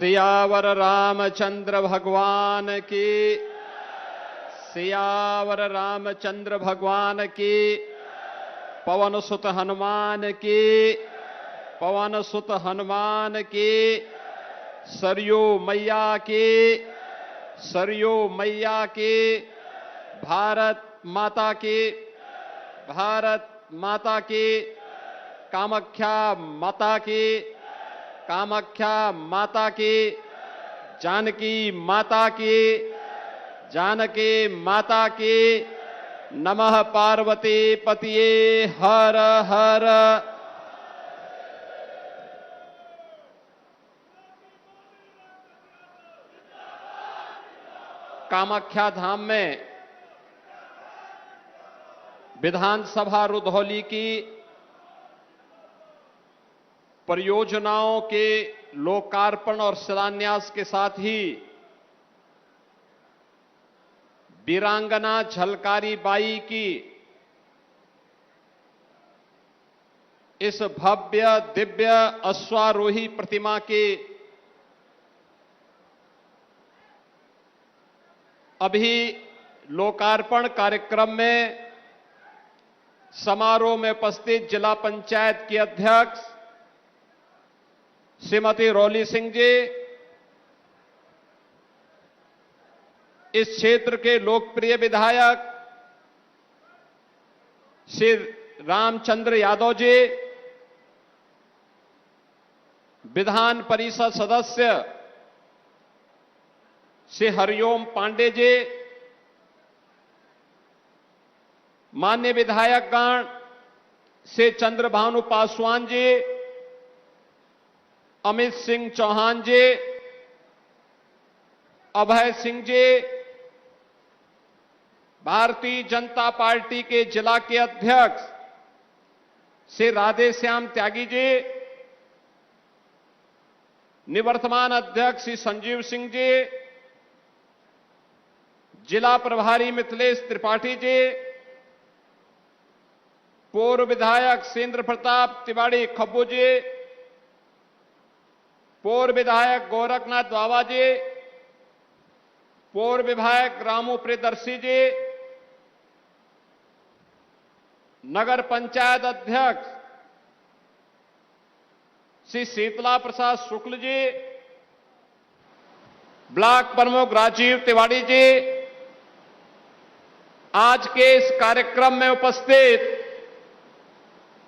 सियावर रामचंद्र भगवान की। सियावर रामचंद्र भगवान की। पवन सुत हनुमान की। पवन सुत हनुमान की। सरयू मैया की। सरयू मैया की। भारत माता की। भारत माता की। कामाख्या माता की। कामाख्या माता की। जानकी माता की। जानकी माता की। नमः पार्वती पतिये हर हर। कामाख्या धाम में विधानसभा रुधौली की परियोजनाओं के लोकार्पण और शिलान्यास के साथ ही वीरांगना झलकारी बाई की इस भव्य दिव्य अश्वारोही प्रतिमा के अभी लोकार्पण कार्यक्रम में समारोह में उपस्थित जिला पंचायत की अध्यक्ष श्रीमती रौली सिंह जी, इस क्षेत्र के लोकप्रिय विधायक श्री रामचंद्र यादव जी, विधान परिषद सदस्य श्री हरिओम पांडे जी, माननीय विधायकगण श्री चंद्रभानु पासवान जी, अमित सिंह चौहान जी, अभय सिंह जी, भारतीय जनता पार्टी के जिला के अध्यक्ष श्री राधेश्याम त्यागी जी, निवर्तमान अध्यक्ष श्री संजीव सिंह जी, जिला प्रभारी मिथिलेश त्रिपाठी जी, पूर्व विधायक सेंद्र प्रताप तिवारी खब्बू जी, पूर्व विधायक गोरखनाथ बाबा जी, पूर्व विधायक रामू प्रियदर्शी जी, नगर पंचायत अध्यक्ष श्री शीतला प्रसाद शुक्ल जी, ब्लॉक प्रमुख राजीव तिवारी जी, आज के इस कार्यक्रम में उपस्थित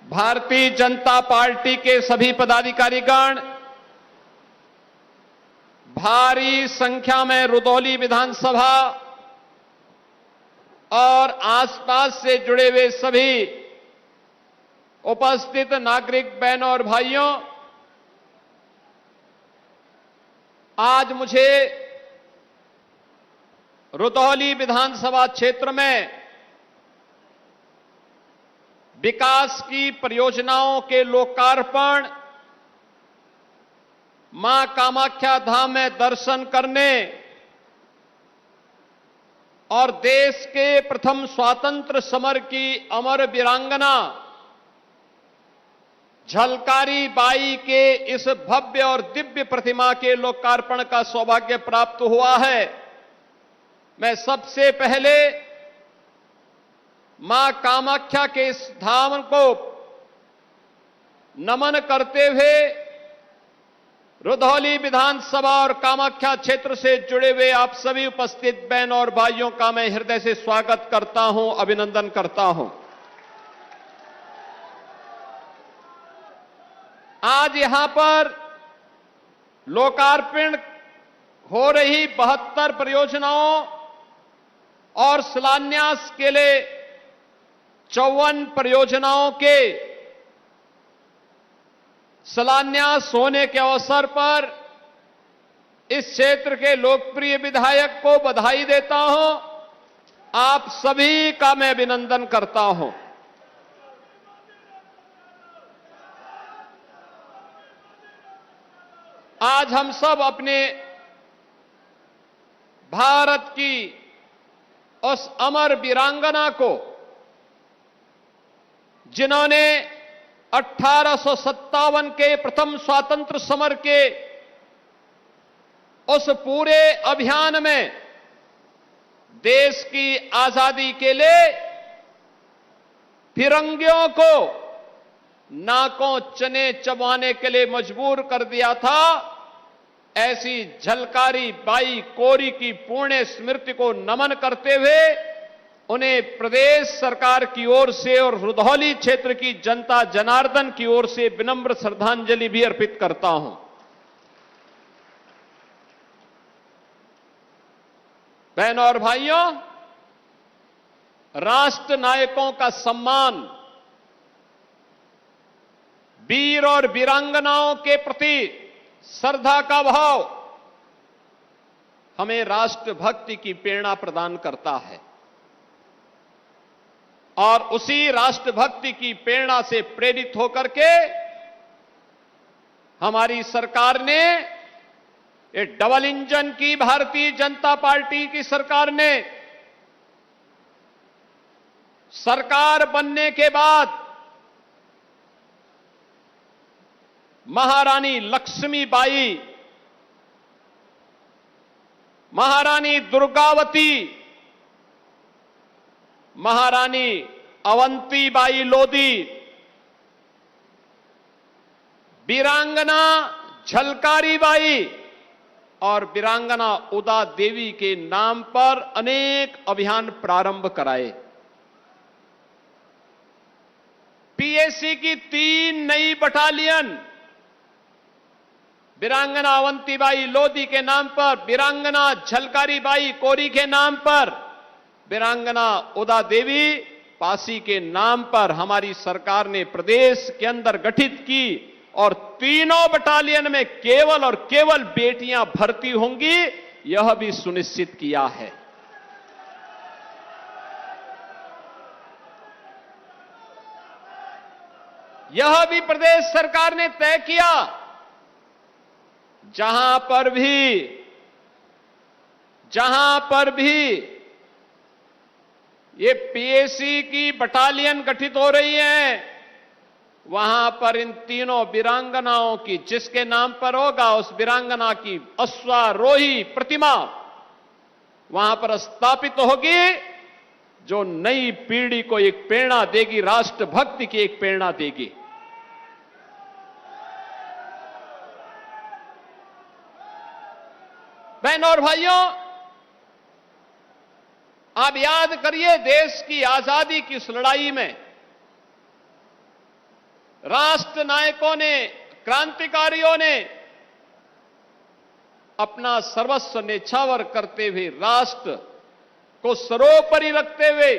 भारतीय जनता पार्टी के सभी पदाधिकारीगण, भारी संख्या में रुधौली विधानसभा और आसपास से जुड़े हुए सभी उपस्थित नागरिक बहनों और भाइयों, आज मुझे रुधौली विधानसभा क्षेत्र में विकास की परियोजनाओं के लोकार्पण, मां कामाख्या धाम में दर्शन करने और देश के प्रथम स्वातंत्र समर की अमर वीरांगना झलकारी बाई के इस भव्य और दिव्य प्रतिमा के लोकार्पण का सौभाग्य प्राप्त हुआ है। मैं सबसे पहले मां कामाख्या के इस धाम को नमन करते हुए रुधौली विधानसभा और कामाख्या क्षेत्र से जुड़े हुए आप सभी उपस्थित बहनों और भाइयों का मैं हृदय से स्वागत करता हूं, अभिनंदन करता हूं। आज यहां पर लोकार्पण हो रही 72 परियोजनाओं और शिलान्यास के लिए 54 परियोजनाओं के शिलान्यास होने के अवसर पर इस क्षेत्र के लोकप्रिय विधायक को बधाई देता हूं। आप सभी का मैं अभिनंदन करता हूं। आज हम सब अपने भारत की उस अमर वीरांगना को, जिन्होंने 1857 के प्रथम स्वातंत्र समर के उस पूरे अभियान में देश की आजादी के लिए फिरंगियों को नाकों चने चबाने के लिए मजबूर कर दिया था। ऐसी झलकारी बाई कोरी की पुण्य स्मृति को नमन करते हुए उन्हें प्रदेश सरकार की ओर से और रुधौली क्षेत्र की जनता जनार्दन की ओर से विनम्र श्रद्धांजलि भी अर्पित करता हूं। बहनों और भाइयों, राष्ट्र नायकों का सम्मान, वीर और वीरांगनाओं के प्रति श्रद्धा का भाव हमें राष्ट्रभक्ति की प्रेरणा प्रदान करता है और उसी राष्ट्रभक्ति की प्रेरणा से प्रेरित होकर के हमारी सरकार ने, ये डबल इंजन की भारतीय जनता पार्टी की सरकार ने सरकार बनने के बाद महारानी लक्ष्मीबाई, महारानी दुर्गावती, महारानी अवंतीबाई लोधी, वीरांगना झलकारीबाई और वीरांगना उदा देवी के नाम पर अनेक अभियान प्रारंभ कराए। पीएसी की 3 नई बटालियन वीरांगना अवंतीबाई लोधी के नाम पर, वीरांगना झलकारीबाई कोरी के नाम पर, वीरांगना उदा देवी पासी के नाम पर हमारी सरकार ने प्रदेश के अंदर गठित की और तीनों बटालियन में केवल और केवल बेटियां भर्ती होंगी, यह भी सुनिश्चित किया है। यह भी प्रदेश सरकार ने तय किया, जहां पर भी ये पीएसी की बटालियन गठित हो रही है, वहां पर इन तीनों वीरांगनाओं की जिसके नाम पर होगा उस वीरांगना की अश्वारोही प्रतिमा वहां पर स्थापित होगी, जो नई पीढ़ी को एक प्रेरणा देगी, राष्ट्रभक्ति की एक प्रेरणा देगी। बहनों और भाइयों, आप याद करिए, देश की आजादी की इस लड़ाई में राष्ट्र नायकों ने, क्रांतिकारियों ने अपना सर्वस्व न्यौछावर करते हुए, राष्ट्र को सर्वोपरि रखते हुए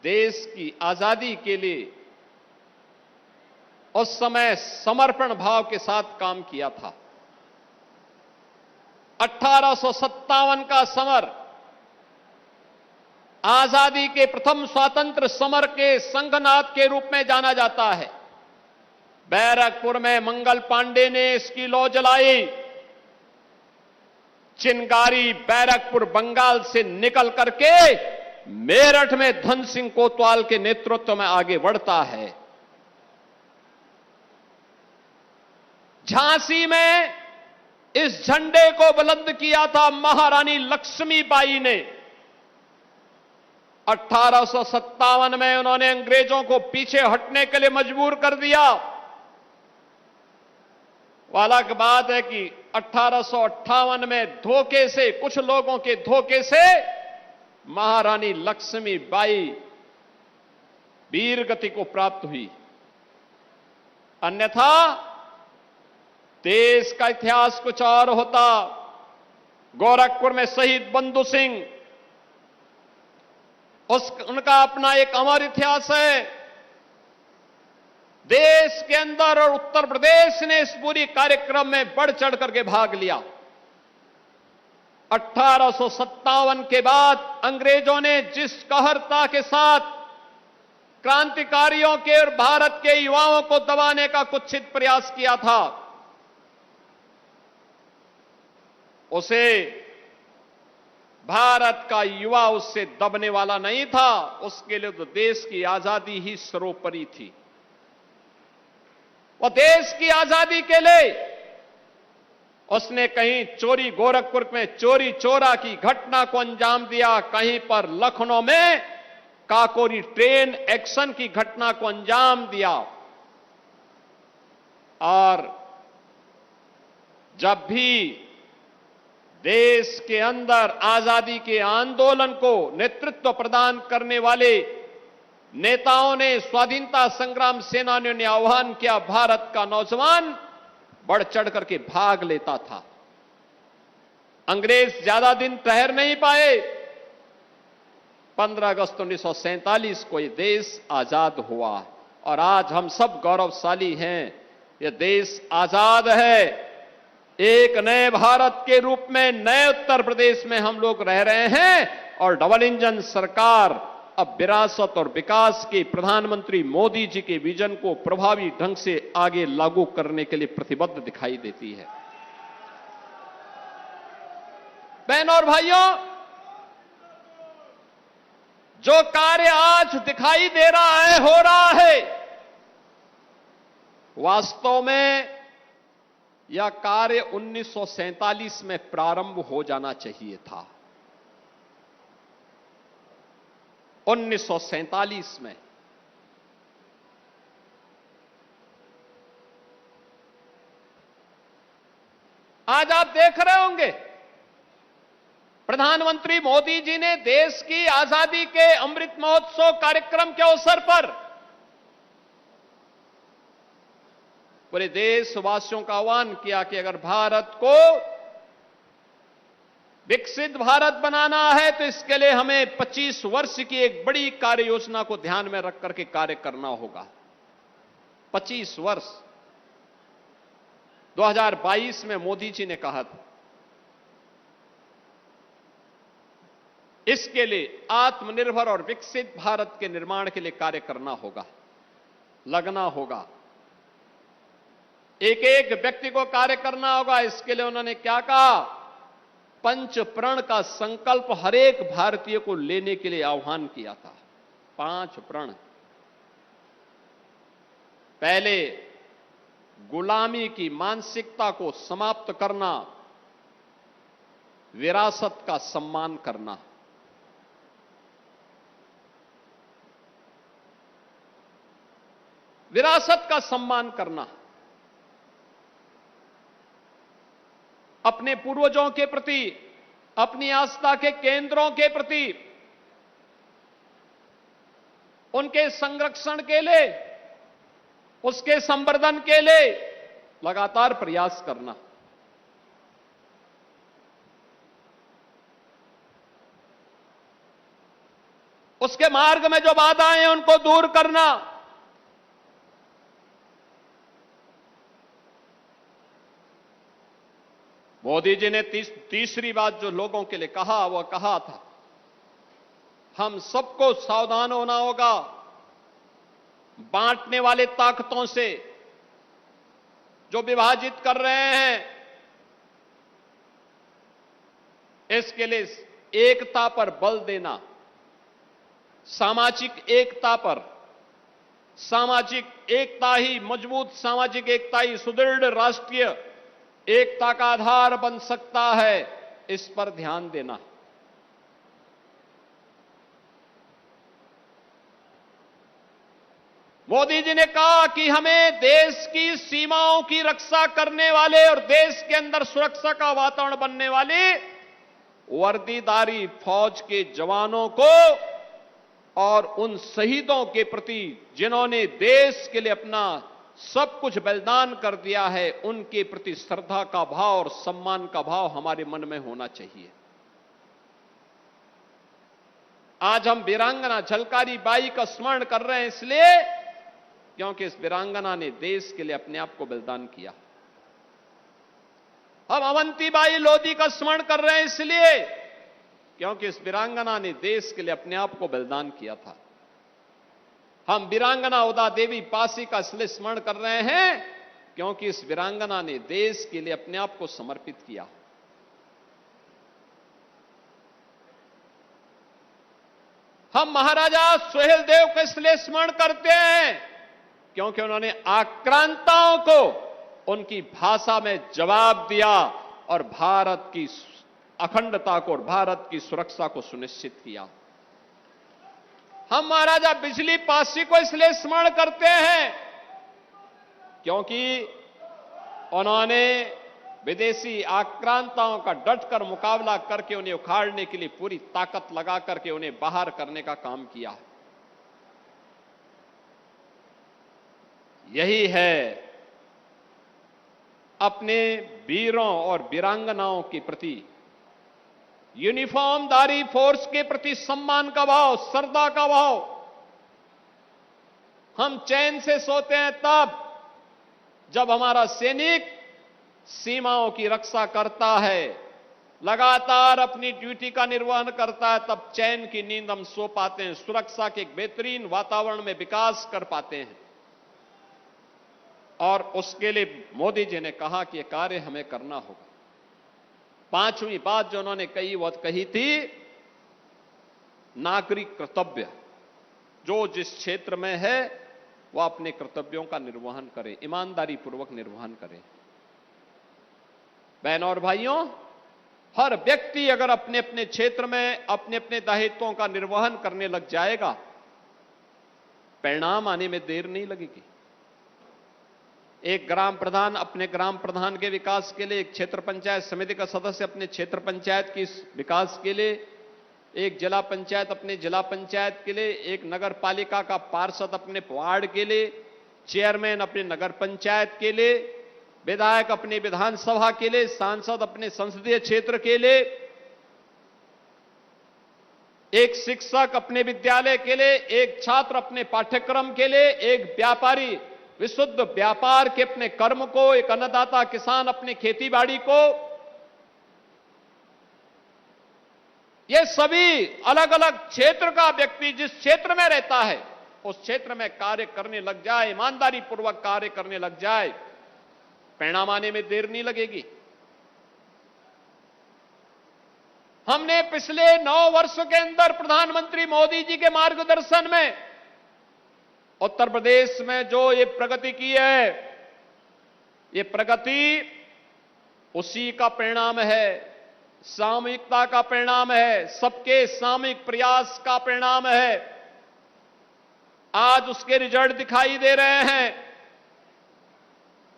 देश की आजादी के लिए उस समय समर्पण भाव के साथ काम किया था। 1857 का समर आजादी के प्रथम स्वातंत्र समर के संघनाद के रूप में जाना जाता है। बैरकपुर में मंगल पांडे ने इसकी लौ जलाई। चिंगारी बैरकपुर बंगाल से निकल करके मेरठ में धन सिंह कोतवाल के नेतृत्व में आगे बढ़ता है। झांसी में इस झंडे को बुलंद किया था महारानी लक्ष्मीबाई ने। 1857 में उन्होंने अंग्रेजों को पीछे हटने के लिए मजबूर कर दिया। वाला की बात है कि 1858 में धोखे से, कुछ लोगों के धोखे से महारानी लक्ष्मीबाई वीर गति को प्राप्त हुई, अन्यथा देश का इतिहास कुछ और होता। गोरखपुर में शहीद बंधु सिंह, उनका अपना एक अमर इतिहास है। देश के अंदर और उत्तर प्रदेश ने इस पूरी कार्यक्रम में बढ़ चढ़ करके भाग लिया। 1857 के बाद अंग्रेजों ने जिस कहरता के साथ क्रांतिकारियों के और भारत के युवाओं को दबाने का कुत्सित प्रयास किया था, उसे भारत का युवा उससे दबने वाला नहीं था। उसके लिए तो देश की आजादी ही सर्वोपरि थी। वह देश की आजादी के लिए उसने कहीं चोरी गोरखपुर में चोरी चोरा की घटना को अंजाम दिया, कहीं पर लखनऊ में काकोरी ट्रेन एक्शन की घटना को अंजाम दिया। और जब भी देश के अंदर आजादी के आंदोलन को नेतृत्व प्रदान करने वाले नेताओं ने, स्वाधीनता संग्राम सेनानियों ने आह्वान किया, भारत का नौजवान बढ़ चढ़ करके भाग लेता था। अंग्रेज ज्यादा दिन ठहर नहीं पाए। 15 अगस्त 1947 को यह देश आजाद हुआ और आज हम सब गौरवशाली हैं। यह देश आजाद है। एक नए भारत के रूप में नए उत्तर प्रदेश में हम लोग रह रहे हैं और डबल इंजन सरकार अब विरासत और विकास के प्रधानमंत्री मोदी जी के विजन को प्रभावी ढंग से आगे लागू करने के लिए प्रतिबद्ध दिखाई देती है। बहनों और भाइयों, जो कार्य आज दिखाई दे रहा है, हो रहा है, वास्तव में यह कार्य 1947 में प्रारंभ हो जाना चाहिए था। 1947 में आज आप देख रहे होंगे प्रधानमंत्री मोदी जी ने देश की आजादी के अमृत महोत्सव कार्यक्रम के अवसर पर पूरे देशवासियों का आह्वान किया कि अगर भारत को विकसित भारत बनाना है तो इसके लिए हमें 25 वर्ष की एक बड़ी कार्य योजना को ध्यान में रख करके कार्य करना होगा। 25 वर्ष 2022 में मोदी जी ने कहा था। इसके लिए आत्मनिर्भर और विकसित भारत के निर्माण के लिए कार्य करना होगा, लगना होगा, एक एक व्यक्ति को कार्य करना होगा। इसके लिए उन्होंने क्या कहा? पंच प्रण का संकल्प हर एक भारतीय को लेने के लिए आह्वान किया था। 5 प्रण। पहले गुलामी की मानसिकता को समाप्त करना, विरासत का सम्मान करना, विरासत का सम्मान करना, अपने पूर्वजों के प्रति, अपनी आस्था के केंद्रों के प्रति, उनके संरक्षण के लिए, उसके संवर्धन के लिए लगातार प्रयास करना। उसके मार्ग में जो बाधाएं हैं उनको दूर करना। मोदी जी ने तीसरी बात जो लोगों के लिए कहा, वह कहा था हम सबको सावधान होना होगा बांटने वाले ताकतों से जो विभाजित कर रहे हैं। इसके लिए एकता पर बल देना, सामाजिक एकता पर। सामाजिक एकता ही, मजबूत सामाजिक एकता ही सुदृढ़ राष्ट्रीय एकता का आधार बन सकता है, इस पर ध्यान देना। मोदी जी ने कहा कि हमें देश की सीमाओं की रक्षा करने वाले और देश के अंदर सुरक्षा का वातावरण बनने वाले वर्दीधारी फौज के जवानों को और उन शहीदों के प्रति जिन्होंने देश के लिए अपना सब कुछ बलिदान कर दिया है, उनके प्रति श्रद्धा का भाव और सम्मान का भाव हमारे मन में होना चाहिए। आज हम वीरांगना झलकारी बाई का स्मरण कर रहे हैं इसलिए क्योंकि इस वीरांगना ने देश के लिए अपने आप को बलिदान किया। हम अवंतीबाई लोधी का स्मरण कर रहे हैं इसलिए क्योंकि इस वीरांगना ने देश के लिए अपने आप को बलिदान किया था। हम वीरांगना उदा देवी पासी का इसलिए स्मरण कर रहे हैं क्योंकि इस वीरांगना ने देश के लिए अपने आप को समर्पित किया। हम महाराजा सुहेलदेव का इसलिए स्मरण करते हैं क्योंकि उन्होंने आक्रांताओं को उनकी भाषा में जवाब दिया और भारत की अखंडता को और भारत की सुरक्षा को सुनिश्चित किया। हम महाराजा बिजली पासी को इसलिए स्मरण करते हैं क्योंकि उन्होंने विदेशी आक्रांताओं का डटकर मुकाबला करके उन्हें उखाड़ने के लिए पूरी ताकत लगा करके उन्हें बाहर करने का काम किया। यही है अपने वीरों और वीरांगनाओं के प्रति, यूनिफॉर्मधारी फोर्स के प्रति सम्मान का भाव, श्रद्धा का भाव। हम चैन से सोते हैं तब जब हमारा सैनिक सीमाओं की रक्षा करता है, लगातार अपनी ड्यूटी का निर्वहन करता है, तब चैन की नींद हम सो पाते हैं, सुरक्षा के एक बेहतरीन वातावरण में विकास कर पाते हैं। और उसके लिए मोदी जी ने कहा कि यह कार्य हमें करना होगा। पांचवी बात जो उन्होंने कही वो कही थी, नागरिक कर्तव्य। जो जिस क्षेत्र में है वह अपने कर्तव्यों का निर्वहन करे, ईमानदारी पूर्वक निर्वहन करे। बहनों और भाइयों, हर व्यक्ति अगर अपने अपने क्षेत्र में अपने अपने दायित्वों का निर्वहन करने लग जाएगा, परिणाम आने में देर नहीं लगेगी। एक ग्राम प्रधान अपने ग्राम प्रधान के विकास के लिए, एक क्षेत्र पंचायत समिति का सदस्य अपने क्षेत्र पंचायत के विकास के लिए, एक जिला पंचायत अपने जिला पंचायत के लिए, एक नगर पालिका का पार्षद अपने वार्ड के लिए, चेयरमैन अपने नगर पंचायत के लिए, विधायक अपनी विधानसभा के लिए, सांसद अपने संसदीय क्षेत्र के लिए, एक शिक्षक अपने विद्यालय के लिए, एक छात्र अपने पाठ्यक्रम के लिए, एक व्यापारी विशुद्ध व्यापार के अपने कर्म को, एक अन्नदाता किसान अपने खेतीबाड़ी को। ये सभी अलग अलग क्षेत्र का व्यक्ति जिस क्षेत्र में रहता है उस क्षेत्र में कार्य करने लग जाए, ईमानदारी पूर्वक कार्य करने लग जाए, परिणाम आने में देर नहीं लगेगी। हमने पिछले 9 वर्षों के अंदर प्रधानमंत्री मोदी जी के मार्गदर्शन में उत्तर प्रदेश में जो ये प्रगति की है, ये प्रगति उसी का परिणाम है, सामूहिकता का परिणाम है, सबके सामूहिक प्रयास का परिणाम है। आज उसके रिजल्ट दिखाई दे रहे हैं।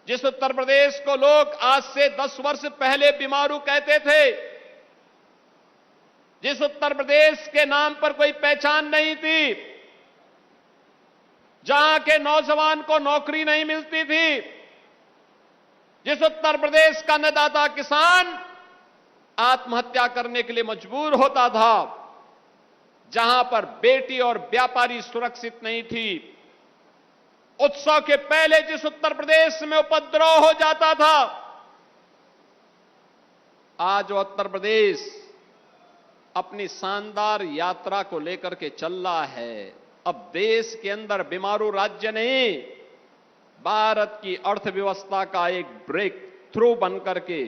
जिस उत्तर प्रदेश को लोग आज से 10 वर्ष पहले बीमारू कहते थे, जिस उत्तर प्रदेश के नाम पर कोई पहचान नहीं थी, जहां के नौजवान को नौकरी नहीं मिलती थी, जिस उत्तर प्रदेश का अन्नदाता किसान आत्महत्या करने के लिए मजबूर होता था, जहां पर बेटी और व्यापारी सुरक्षित नहीं थी, उत्सव के पहले जिस उत्तर प्रदेश में उपद्रव हो जाता था, आज उत्तर प्रदेश अपनी शानदार यात्रा को लेकर के चल रहा है। अब देश के अंदर बीमारू राज्य नहीं, भारत की अर्थव्यवस्था का एक ब्रेक थ्रू बनकर के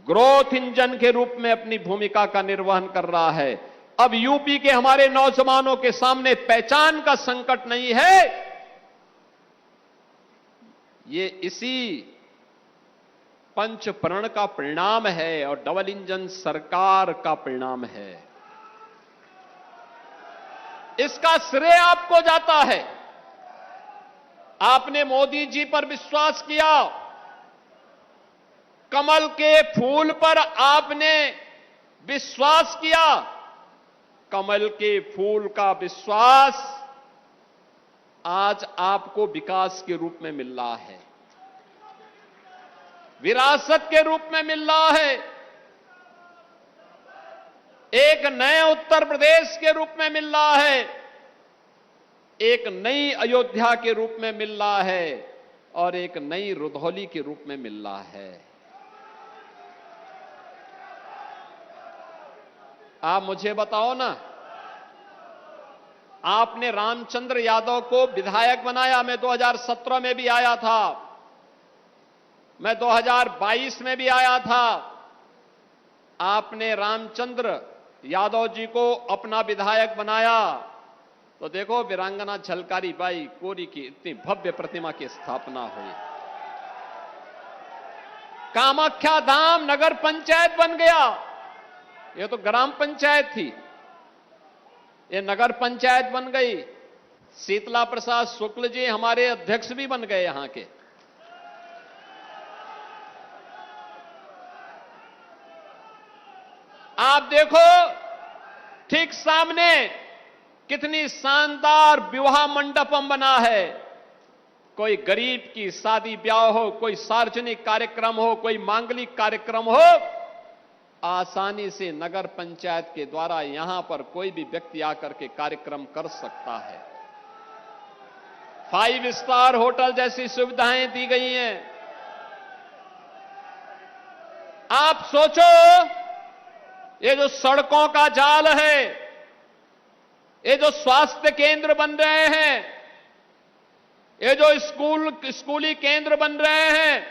ग्रोथ इंजन के रूप में अपनी भूमिका का निर्वहन कर रहा है। अब यूपी के हमारे नौजवानों के सामने पहचान का संकट नहीं है, ये इसी पंच प्रण का परिणाम है और डबल इंजन सरकार का परिणाम है। इसका श्रेय आपको जाता है। आपने मोदी जी पर विश्वास किया, कमल के फूल पर आपने विश्वास किया। कमल के फूल का विश्वास आज आपको विकास के रूप में मिल रहा है, विरासत के रूप में मिल रहा है, एक नए उत्तर प्रदेश के रूप में मिल रहा है, एक नई अयोध्या के रूप में मिल रहा है और एक नई रुधौली के रूप में मिल रहा है। आप मुझे बताओ ना, आपने रामचंद्र यादव को विधायक बनाया, मैं 2017 में भी आया था, मैं 2022 में भी आया था। आपने रामचंद्र यादव जी को अपना विधायक बनाया तो देखो वीरांगना झलकारी बाई कोरी की इतनी भव्य प्रतिमा की स्थापना हुई। कामाख्या धाम नगर पंचायत बन गया। ये तो ग्राम पंचायत थी, ये नगर पंचायत बन गई। शीतला प्रसाद शुक्ल जी हमारे अध्यक्ष भी बन गए यहां के। आप देखो ठीक सामने कितनी शानदार विवाह मंडपम बना है। कोई गरीब की शादी ब्याह हो, कोई सार्वजनिक कार्यक्रम हो, कोई मांगलिक कार्यक्रम हो, आसानी से नगर पंचायत के द्वारा यहां पर कोई भी व्यक्ति आकर के कार्यक्रम कर सकता है। 5 स्टार होटल जैसी सुविधाएं दी गई हैं। आप सोचो, ये जो सड़कों का जाल है, ये जो स्वास्थ्य केंद्र बन रहे हैं, ये जो स्कूली केंद्र बन रहे हैं,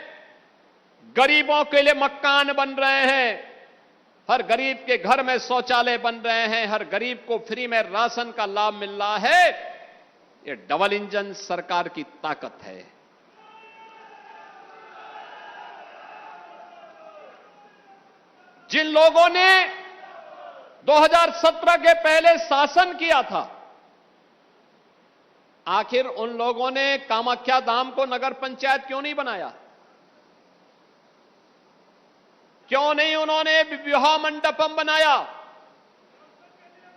गरीबों के लिए मकान बन रहे हैं, हर गरीब के घर में शौचालय बन रहे हैं, हर गरीब को फ्री में राशन का लाभ मिल रहा है। ये डबल इंजन सरकार की ताकत है। जिन लोगों ने 2017 के पहले शासन किया था, आखिर उन लोगों ने कामाख्या धाम को नगर पंचायत क्यों नहीं बनाया? क्यों नहीं उन्होंने विवाह मंडपम बनाया?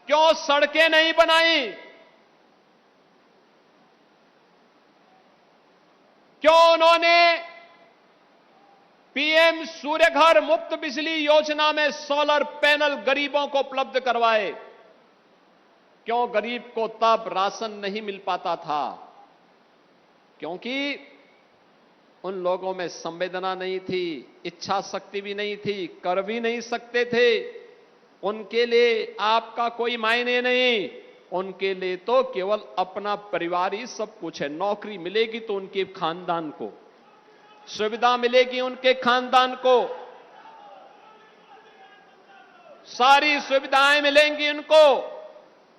क्यों सड़कें नहीं बनाई? क्यों उन्होंने पीएम सूर्य घर मुफ्त बिजली योजना में सोलर पैनल गरीबों को उपलब्ध करवाए? क्यों गरीब को तब राशन नहीं मिल पाता था? क्योंकि उन लोगों में संवेदना नहीं थी, इच्छा शक्ति भी नहीं थी, कर भी नहीं सकते थे। उनके लिए आपका कोई मायने नहीं, उनके लिए तो केवल अपना परिवार ही सब कुछ है। नौकरी मिलेगी तो उनके खानदान को, सुविधा मिलेगी उनके खानदान को, सारी सुविधाएं मिलेंगी उनको।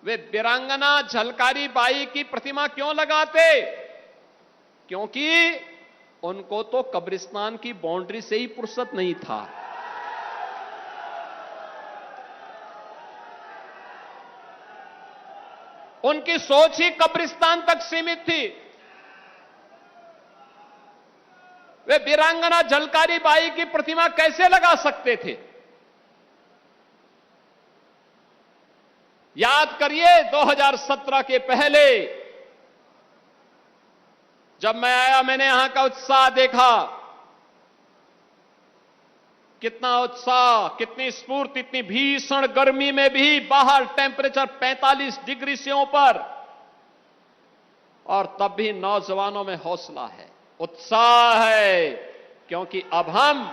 वे वीरांगना झलकारी बाई की प्रतिमा क्यों लगाते? क्योंकि उनको तो कब्रिस्तान की बाउंड्री से ही फुर्सत नहीं था। उनकी सोच ही कब्रिस्तान तक सीमित थी। वे वीरांगना झलकारी बाई की प्रतिमा कैसे लगा सकते थे? याद करिए 2017 के पहले जब मैं आया, मैंने यहां का उत्साह देखा। कितना उत्साह, कितनी स्फूर्ति, इतनी भीषण गर्मी में भी बाहर टेम्परेचर 45 डिग्री से ऊपर, और तब भी नौजवानों में हौसला है, उत्साह है। क्योंकि अब हम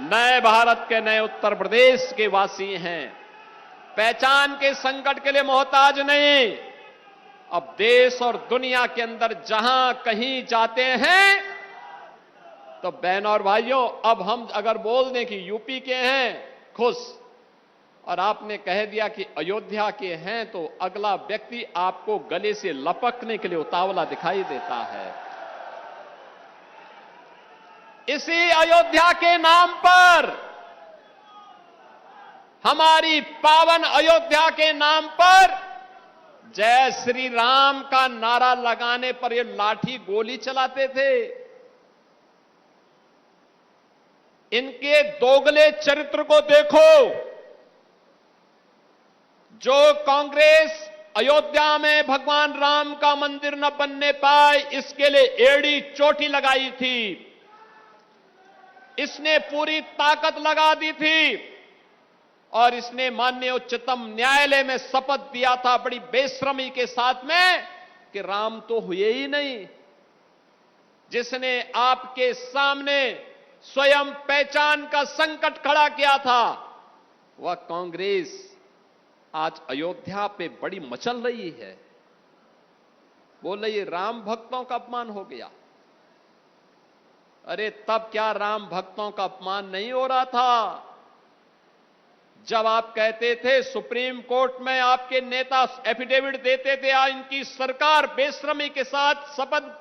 नए भारत के, नए उत्तर प्रदेश के वासी हैं। पहचान के संकट के लिए मोहताज नहीं। अब देश और दुनिया के अंदर जहां कहीं जाते हैं तो बहनों और भाइयों, अब हम अगर बोल दें कि यूपी के हैं, खुश, और आपने कह दिया कि अयोध्या के हैं, तो अगला व्यक्ति आपको गले से लपकने के लिए उतावला दिखाई देता है। इसी अयोध्या के नाम पर, हमारी पावन अयोध्या के नाम पर जय श्री राम का नारा लगाने पर ये लाठी गोली चलाते थे। इनके दोगले चरित्र को देखो। जो कांग्रेस अयोध्या में भगवान राम का मंदिर न बनने पाए, इसके लिए एड़ी चोटी लगाई थी। इसने पूरी ताकत लगा दी थी और इसने माननीय उच्चतम न्यायालय में शपथ दिया था बड़ी बेशर्मी के साथ में कि राम तो हुए ही नहीं। जिसने आपके सामने स्वयं पहचान का संकट खड़ा किया था, वह कांग्रेस आज अयोध्या पे बड़ी मचल रही है। बोल रही राम भक्तों का अपमान हो गया। अरे तब क्या राम भक्तों का अपमान नहीं हो रहा था? जब आप कहते थे, सुप्रीम कोर्ट में आपके नेता एफिडेविट देते थे, इनकी सरकार बेशर्मी के साथ शपथ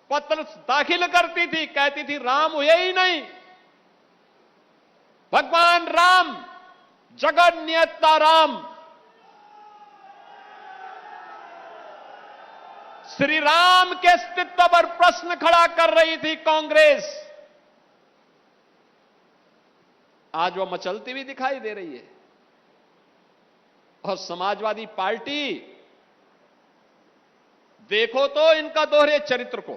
पत्र दाखिल करती थी, कहती थी राम हुए ही नहीं। भगवान राम, जगन्नियंता राम, श्री राम के अस्तित्व पर प्रश्न खड़ा कर रही थी कांग्रेस। आज वो मचलती हुई दिखाई दे रही है। और समाजवादी पार्टी, देखो तो इनका दोहरे चरित्र को।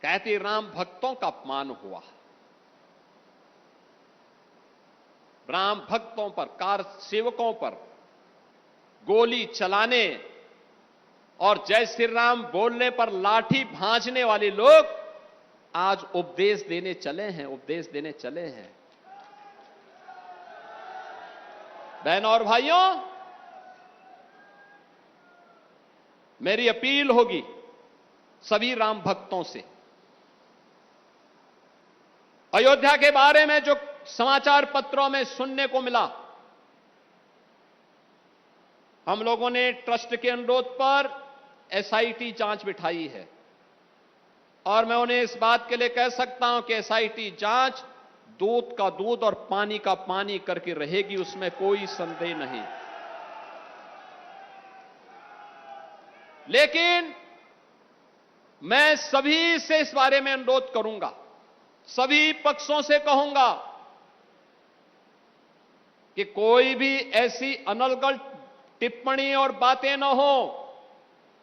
कहती राम भक्तों का अपमान हुआ। राम भक्तों पर, कार सेवकों पर गोली चलाने और जय श्री राम बोलने पर लाठी भांजने वाले लोग आज उपदेश देने चले हैं। बहनों और भाइयों, मेरी अपील होगी सभी राम भक्तों से। अयोध्या के बारे में जो समाचार पत्रों में सुनने को मिला, हम लोगों ने ट्रस्ट के अनुरोध पर एसआईटी जांच बिठाई है और मैं उन्हें इस बात के लिए कह सकता हूं कि एसआईटी जांच दूध का दूध और पानी का पानी करके रहेगी, उसमें कोई संदेह नहीं। लेकिन मैं सभी से इस बारे में अनुरोध करूंगा, सभी पक्षों से कहूंगा कि कोई भी ऐसी अनर्गल टिप्पणी और बातें न हो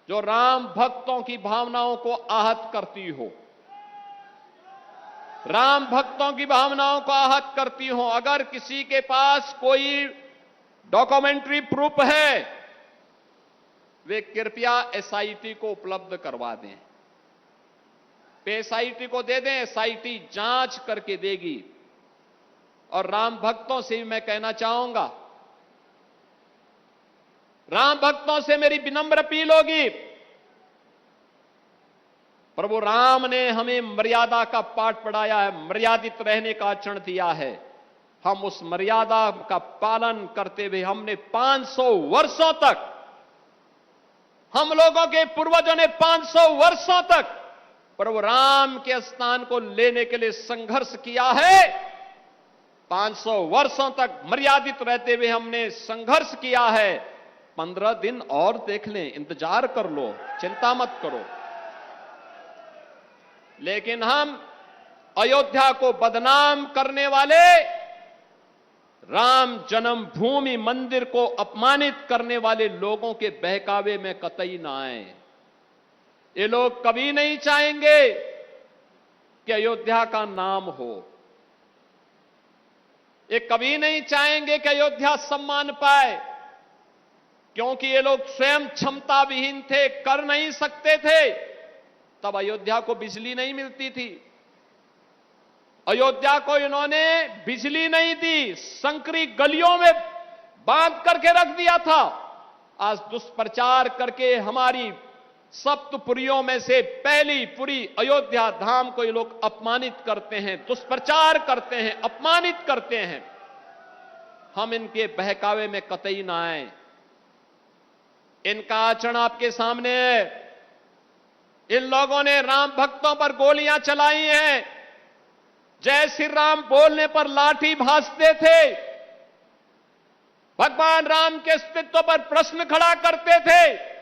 जो राम भक्तों की भावनाओं को आहत करती हो, राम भक्तों की भावनाओं को आहत करती हो। अगर किसी के पास कोई डॉक्यूमेंट्री प्रूफ है, वे कृपया एसआईटी को उपलब्ध करवा दें, एसआईटी को दे दें, एसआईटी जांच करके देगी। और राम भक्तों से भी मैं कहना चाहूंगा, राम भक्तों से मेरी विनम्र अपील होगी, प्रभु राम ने हमें मर्यादा का पाठ पढ़ाया है, मर्यादित रहने का आचरण दिया है। हम उस मर्यादा का पालन करते हुए हमने 500 वर्षों तक, हम लोगों के पूर्वजों ने 500 वर्षों तक प्रभु राम के स्थान को लेने के लिए संघर्ष किया है। 500 वर्षों तक मर्यादित रहते हुए हमने संघर्ष किया है। 15 दिन और देख लें, इंतजार कर लो, चिंता मत करो। लेकिन हम अयोध्या को बदनाम करने वाले, राम जन्मभूमि मंदिर को अपमानित करने वाले लोगों के बहकावे में कतई ना आए। ये लोग कभी नहीं चाहेंगे कि अयोध्या का नाम हो, ये कभी नहीं चाहेंगे कि अयोध्या सम्मान पाए, क्योंकि ये लोग स्वयं क्षमता विहीन थे, कर नहीं सकते थे। तब अयोध्या को बिजली नहीं मिलती थी, अयोध्या को इन्होंने बिजली नहीं दी, संकरी गलियों में बांध करके रख दिया था। आज दुष्प्रचार करके हमारी सप्तपुरियों में से पहली पुरी अयोध्या धाम को ये लोग अपमानित करते हैं, दुष्प्रचार करते हैं, अपमानित करते हैं। हम इनके बहकावे में कतई ना आए। इनका आचरण आपके सामने है। इन लोगों ने राम भक्तों पर गोलियां चलाई हैं, जय श्री राम बोलने पर लाठी भांजते थे, भगवान राम के अस्तित्व पर प्रश्न खड़ा करते थे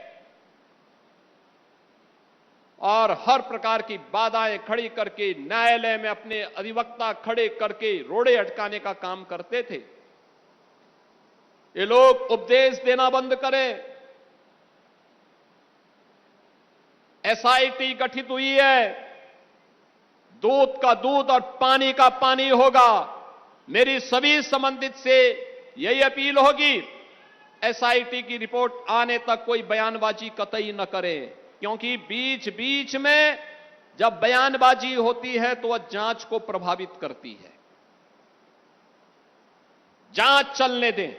और हर प्रकार की बाधाएं खड़ी करके न्यायालय में अपने अधिवक्ता खड़े करके रोड़े अटकाने का काम करते थे। ये लोग उपदेश देना बंद करें। एसआईटी गठित हुई है, दूध का दूध और पानी का पानी होगा। मेरी सभी संबंधित से यही अपील होगी, एसआईटी की रिपोर्ट आने तक कोई बयानबाजी कतई न करें, क्योंकि बीच बीच में जब बयानबाजी होती है तो वह जांच को प्रभावित करती है। जांच चलने दें,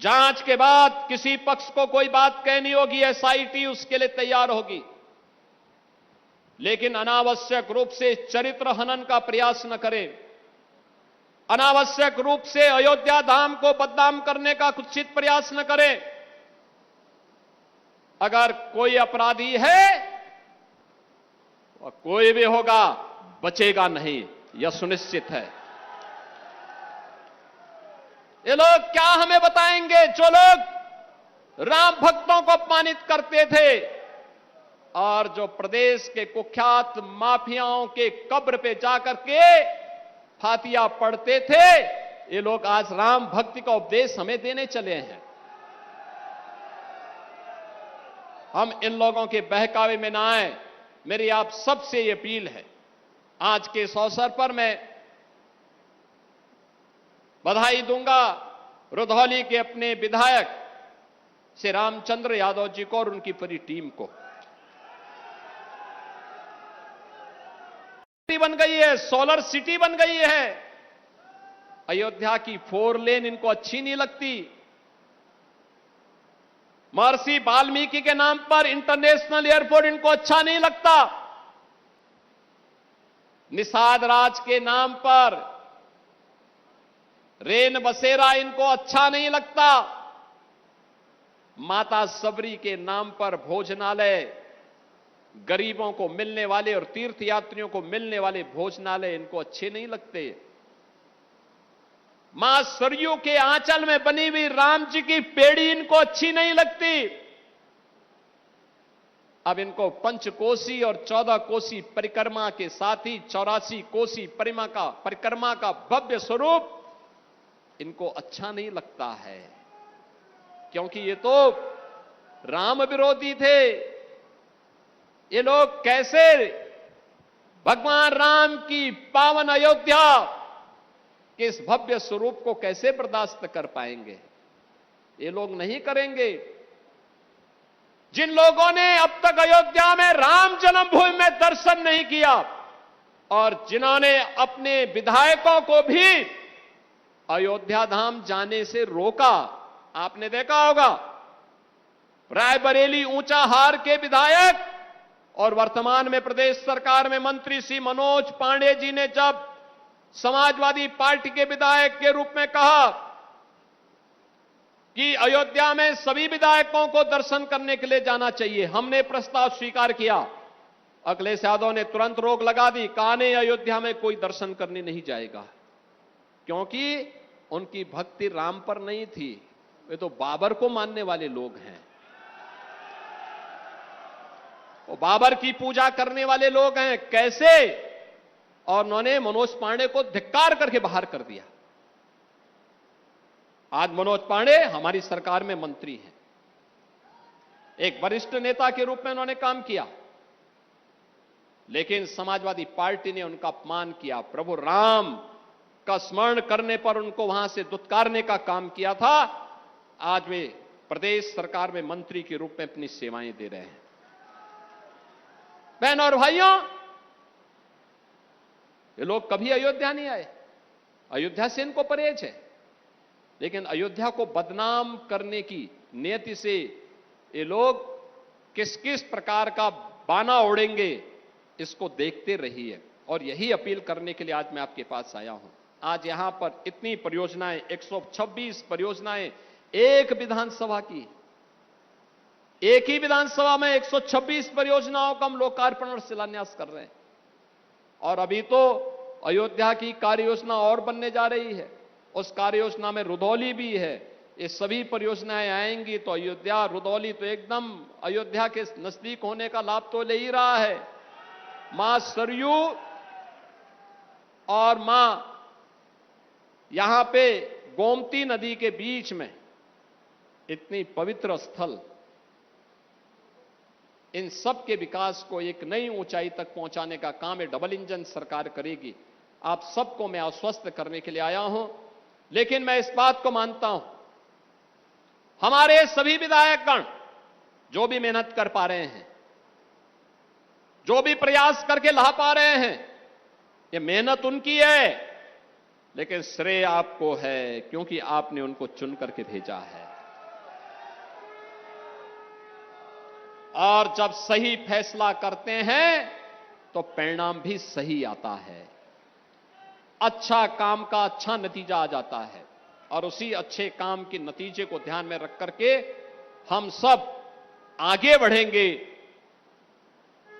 जांच के बाद किसी पक्ष को कोई बात कहनी होगी, एसआईटी उसके लिए तैयार होगी। लेकिन अनावश्यक रूप से चरित्र हनन का प्रयास न करें, अनावश्यक रूप से अयोध्या धाम को बदनाम करने का कुत्सित प्रयास न करें। अगर कोई अपराधी है और कोई भी होगा बचेगा नहीं, यह सुनिश्चित है। ये लोग क्या हमें बताएंगे, जो लोग राम भक्तों को अपमानित करते थे और जो प्रदेश के कुख्यात माफियाओं के कब्र पे जाकर के फातिया पढ़ते थे, ये लोग आज राम भक्ति का उपदेश हमें देने चले हैं। हम इन लोगों के बहकावे में ना आए। मेरी आप सबसे ये अपील है। आज के इस अवसर पर मैं बधाई दूंगा रुधौली के अपने विधायक श्री रामचंद्र यादव जी को और उनकी पूरी टीम को। बन गई है, सोलर सिटी बन गई है। अयोध्या की 4 लेन इनको अच्छी नहीं लगती। महर्षि वाल्मीकि के नाम पर इंटरनेशनल एयरपोर्ट इनको अच्छा नहीं लगता। निषाद राज के नाम पर रेन बसेरा इनको अच्छा नहीं लगता। माता सबरी के नाम पर भोजनालय, गरीबों को मिलने वाले और तीर्थयात्रियों को मिलने वाले भोजनालय इनको अच्छे नहीं लगते। मां सरयू के आंचल में बनी हुई राम जी की पेड़ी इनको अच्छी नहीं लगती। अब इनको पंचकोसी और 14 कोसी परिक्रमा के साथ ही 84 कोसी परिक्रमा का भव्य स्वरूप इनको अच्छा नहीं लगता है, क्योंकि ये तो राम विरोधी थे। ये लोग कैसे भगवान राम की पावन अयोध्या के इस भव्य स्वरूप को कैसे बर्दाश्त कर पाएंगे? ये लोग नहीं करेंगे। जिन लोगों ने अब तक अयोध्या में राम जन्मभूमि में दर्शन नहीं किया और जिन्होंने अपने विधायकों को भी अयोध्या धाम जाने से रोका, आपने देखा होगा रायबरेली ऊंचाहार के विधायक और वर्तमान में प्रदेश सरकार में मंत्री श्री मनोज पांडे जी ने जब समाजवादी पार्टी के विधायक के रूप में कहा कि अयोध्या में सभी विधायकों को दर्शन करने के लिए जाना चाहिए, हमने प्रस्ताव स्वीकार किया। अखिलेश यादव ने तुरंत रोक लगा दी, कहा नहीं, अयोध्या में कोई दर्शन करने नहीं जाएगा, क्योंकि उनकी भक्ति राम पर नहीं थी, वे तो बाबर को मानने वाले लोग हैं। वो बाबर की पूजा करने वाले लोग हैं। कैसे? और उन्होंने मनोज पांडे को धिक्कार करके बाहर कर दिया। आज मनोज पांडे हमारी सरकार में मंत्री हैं, एक वरिष्ठ नेता के रूप में उन्होंने काम किया, लेकिन समाजवादी पार्टी ने उनका अपमान किया। प्रभु राम का स्मरण करने पर उनको वहां से दुत्कारने का काम किया था। आज वे प्रदेश सरकार में मंत्री के रूप में अपनी सेवाएं दे रहे हैं। बहनों और भाइयों, ये लोग कभी अयोध्या नहीं आए, अयोध्या से इनको परहेज है, लेकिन अयोध्या को बदनाम करने की नियति से ये लोग किस किस प्रकार का बाना ओढ़ेंगे, इसको देखते रहिए। और यही अपील करने के लिए आज मैं आपके पास आया हूं। आज यहां पर इतनी परियोजनाएं, 126 परियोजनाएं एक विधानसभा की, एक ही विधानसभा में 126 परियोजनाओं का हम लोकार्पण और शिलान्यास कर रहे हैं। और अभी तो अयोध्या की कार्य योजना और बनने जा रही है, उस कार्य योजना में रुधौली भी है। ये सभी परियोजनाएं आएंगी तो अयोध्या, रुधौली तो एकदम अयोध्या के नजदीक होने का लाभ तो ले ही रहा है। मां सरयू और मां यहां पे गोमती नदी के बीच में इतनी पवित्र स्थल, इन सब के विकास को एक नई ऊंचाई तक पहुंचाने का काम ये डबल इंजन सरकार करेगी। आप सबको मैं आश्वस्त करने के लिए आया हूं। लेकिन मैं इस बात को मानता हूं, हमारे सभी विधायकगण जो भी मेहनत कर पा रहे हैं, जो भी प्रयास करके ला पा रहे हैं, ये मेहनत उनकी है, लेकिन श्रेय आपको है, क्योंकि आपने उनको चुन करके भेजा है। और जब सही फैसला करते हैं तो परिणाम भी सही आता है, अच्छा काम का अच्छा नतीजा आ जाता है। और उसी अच्छे काम के नतीजे को ध्यान में रख करके हम सब आगे बढ़ेंगे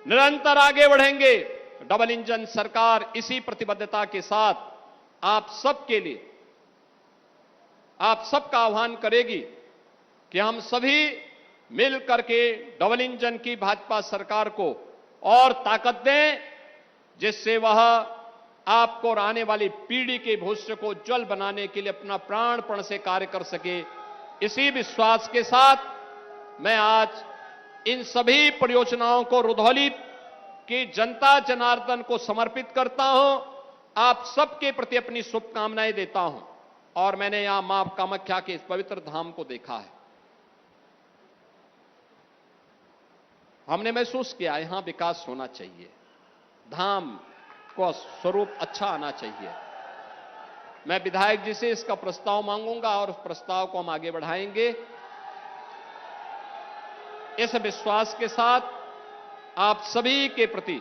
निरंतर आगे बढ़ेंगे। डबल इंजन सरकार इसी प्रतिबद्धता के साथ आप सबके लिए, आप सबका आह्वान करेगी कि हम सभी मिल करके डबल इंजन की भाजपा सरकार को और ताकत दें, जिससे वह आपको और आने वाली पीढ़ी के भविष्य को उज्जवल बनाने के लिए अपना प्राणपण से कार्य कर सके। इसी विश्वास के साथ मैं आज इन सभी परियोजनाओं को रुधौली की जनता जनार्दन को समर्पित करता हूं। आप सबके प्रति अपनी शुभकामनाएं देता हूं। और मैंने यहां मां कामाख्या के इस पवित्र धाम को देखा है। हमने महसूस किया यहां विकास होना चाहिए, धाम को स्वरूप अच्छा आना चाहिए। मैं विधायक जी से इसका प्रस्ताव मांगूंगा और उस प्रस्ताव को हम आगे बढ़ाएंगे। इस विश्वास के साथ आप सभी के प्रति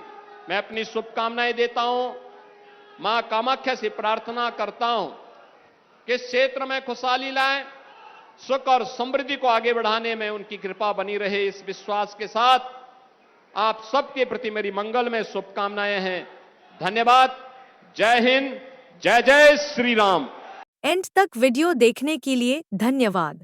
मैं अपनी शुभकामनाएं देता हूं। मां कामाख्या से प्रार्थना करता हूं कि इस क्षेत्र में खुशहाली लाएं, सुख और समृद्धि को आगे बढ़ाने में उनकी कृपा बनी रहे। इस विश्वास के साथ आप सबके प्रति मेरी मंगलमय शुभकामनाएं हैं। धन्यवाद। जय हिंद, जय जय श्री राम। एंड तक वीडियो देखने के लिए धन्यवाद।